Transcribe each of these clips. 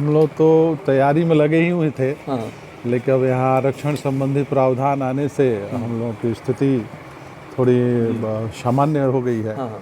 हम लोग तो तैयारी में लगे ही हुए थे, हाँ लेकिन अब यहाँ आरक्षण संबंधी प्रावधान आने से हम लोगों की स्थिति थोड़ी सामान्य हो गई है। हाँ हाँ।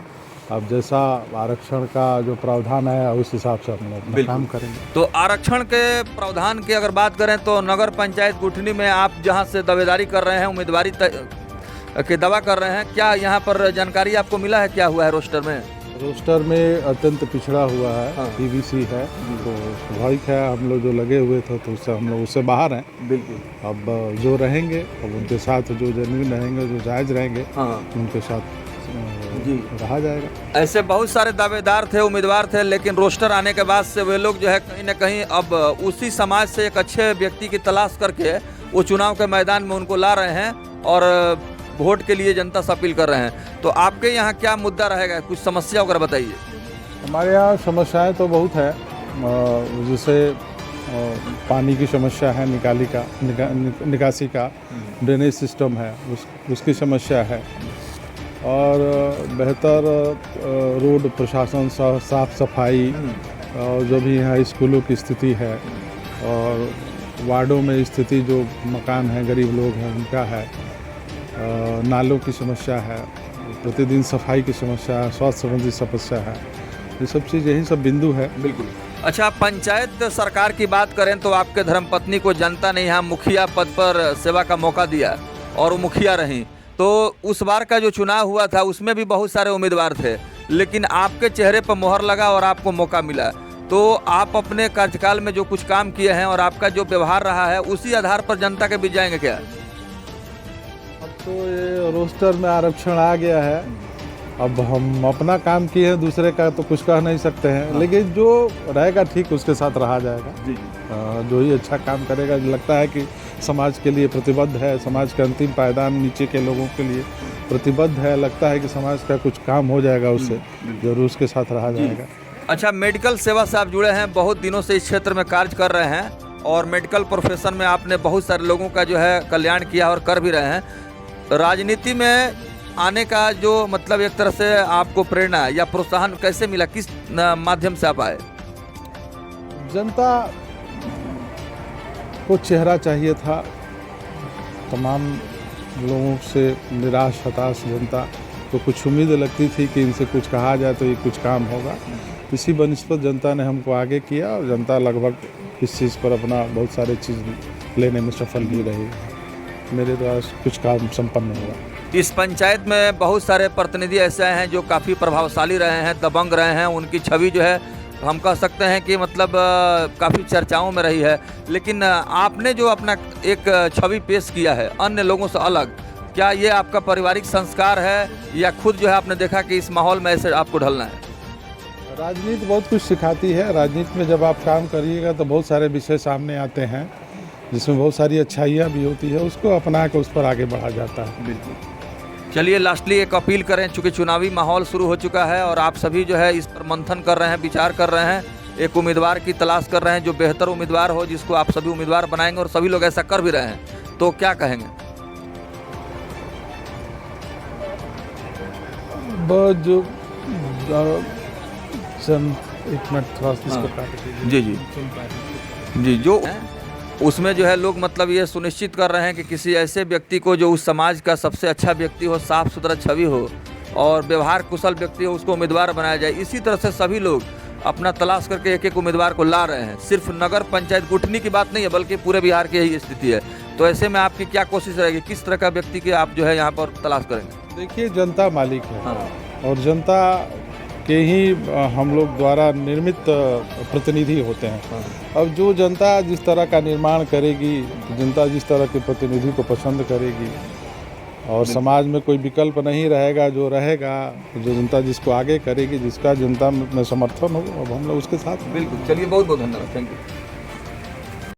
अब जैसा आरक्षण का जो प्रावधान है उस हिसाब से हम लोग अपना काम करेंगे। तो आरक्षण के प्रावधान की अगर बात करें तो नगर पंचायत गुठनी में आप जहां से दावेदारी कर रहे हैं, उम्मीदवारी के दावा कर रहे हैं, क्या यहां पर जानकारी आपको मिला है, क्या हुआ है रोस्टर में? रोस्टर में अत्यंत पिछड़ा हुआ है, हाँ। पीवीसी है, तो स्वाभाविक है हम लोग जो लगे हुए थे तो उससे हम लोग उससे बाहर हैं। बिल्कुल। अब जो रहेंगे अब उनके साथ जो जेन्युइन रहेंगे, जो जायज़ रहेंगे, हाँ उनके साथ जी रहा जाएगा। ऐसे बहुत सारे दावेदार थे, उम्मीदवार थे, लेकिन रोस्टर आने के बाद से वे लोग जो है कहीं ना कहीं अब उसी समाज से एक अच्छे व्यक्ति की तलाश करके वो चुनाव के मैदान में उनको ला रहे हैं और वोट के लिए जनता से अपील कर रहे हैं। तो आपके यहाँ क्या मुद्दा रहेगा, कुछ समस्या वगैरह बताइए। हमारे यहाँ समस्याएं तो बहुत है, जैसे पानी की समस्या है, निकासी का ड्रेनेज सिस्टम है, उसकी समस्या है, और बेहतर रोड प्रशासन, साफ सफाई, और जो भी यहाँ स्कूलों की स्थिति है, और वार्डों में स्थिति जो मकान हैं, गरीब लोग हैं उनका है, नालों की समस्या है, प्रतिदिन सफाई की समस्या है, स्वास्थ्य संबंधी समस्या है, ये सब चीज़, यही सब बिंदु है। बिल्कुल। अच्छा, पंचायत सरकार की बात करें तो आपके धर्मपत्नी को जनता ने यहाँ मुखिया पद पर सेवा का मौका दिया और वो मुखिया रहीं। तो उस बार का जो चुनाव हुआ था उसमें भी बहुत सारे उम्मीदवार थे, लेकिन आपके चेहरे पर मोहर लगा और आपको मौका मिला। तो आप अपने कार्यकाल में जो कुछ काम किए हैं और आपका जो व्यवहार रहा है उसी आधार पर जनता के बीच जाएंगे क्या? अब तो ये रोस्टर में आरक्षण आ गया है, अब हम अपना काम किए हैं, दूसरे का तो कुछ कह नहीं सकते हैं। हाँ। लेकिन जो रहेगा ठीक उसके साथ रहा जाएगा। जी। जो ही अच्छा काम करेगा, लगता है कि समाज के लिए प्रतिबद्ध है, समाज के अंतिम पायदान नीचे के लोगों के लिए प्रतिबद्ध है, लगता है कि समाज का कुछ काम हो जाएगा उससे, जरूर उसके साथ रहा जाएगा। अच्छा, मेडिकल सेवा से आप जुड़े हैं, बहुत दिनों से इस क्षेत्र में कार्य कर रहे हैं और मेडिकल प्रोफेशन में आपने बहुत सारे लोगों का जो है कल्याण किया और कर भी रहे हैं। राजनीति में आने का जो मतलब एक तरह से आपको प्रेरणा या प्रोत्साहन कैसे मिला, किस माध्यम से आप आए? जनता को चेहरा चाहिए था, तमाम लोगों से निराश हताश जनता को कुछ उम्मीद लगती थी कि इनसे कुछ कहा जाए तो ये कुछ काम होगा। इसी बनिस्बत जनता ने हमको आगे किया और जनता लगभग इस चीज़ पर अपना बहुत सारे चीज़ लेने में सफल भी रही। मेरे द्वारा कुछ काम संपन्न हुआ। इस पंचायत में बहुत सारे प्रतिनिधि ऐसे हैं जो काफ़ी प्रभावशाली रहे हैं, दबंग रहे हैं, उनकी छवि जो है हम कह सकते हैं कि मतलब काफ़ी चर्चाओं में रही है। लेकिन आपने जो अपना एक छवि पेश किया है अन्य लोगों से अलग, क्या ये आपका पारिवारिक संस्कार है या खुद जो है आपने देखा कि इस माहौल में ऐसे आपको ढलना है? राजनीति बहुत कुछ सिखाती है। राजनीति में जब आप काम करिएगा तो बहुत सारे विषय सामने आते हैं जिसमें बहुत सारी अच्छाइयाँ भी होती है, उसको अपना के उस पर आगे बढ़ा जाता है। बिल्कुल। चलिए, लास्टली एक अपील करें, चूँकि चुनावी माहौल शुरू हो चुका है और आप सभी जो है इस पर मंथन कर रहे हैं, विचार कर रहे हैं, एक उम्मीदवार की तलाश कर रहे हैं जो बेहतर उम्मीदवार हो, जिसको आप सभी उम्मीदवार बनाएंगे और सभी लोग ऐसा कर भी रहे हैं, तो क्या कहेंगे? जो एक मिनट थोड़ा इसको काट दीजिए। जी जी जी, जो उसमें जो है लोग मतलब ये सुनिश्चित कर रहे हैं कि किसी ऐसे व्यक्ति को जो उस समाज का सबसे अच्छा व्यक्ति हो, साफ सुथरा छवि हो और व्यवहार कुशल व्यक्ति हो, उसको उम्मीदवार बनाया जाए। इसी तरह से सभी लोग अपना तलाश करके एक एक उम्मीदवार को ला रहे हैं। सिर्फ नगर पंचायत गुठनी की बात नहीं है, बल्कि पूरे बिहार की यही स्थिति है। तो ऐसे में आपकी क्या कोशिश रहेगी, किस तरह का व्यक्ति की आप जो है यहाँ पर तलाश करेंगे? देखिए, जनता मालिक है। हाँ। और जनता के ही हम लोग द्वारा निर्मित प्रतिनिधि होते हैं। हाँ। अब जो जनता जिस तरह का निर्माण करेगी, जनता जिस तरह के प्रतिनिधि को पसंद करेगी और समाज में कोई विकल्प नहीं रहेगा, जो रहेगा, जो जनता जिसको आगे करेगी, जिसका जनता में समर्थन हो, अब हम लोग उसके साथ। बिल्कुल। चलिए, बहुत बहुत धन्यवाद, थैंक यू।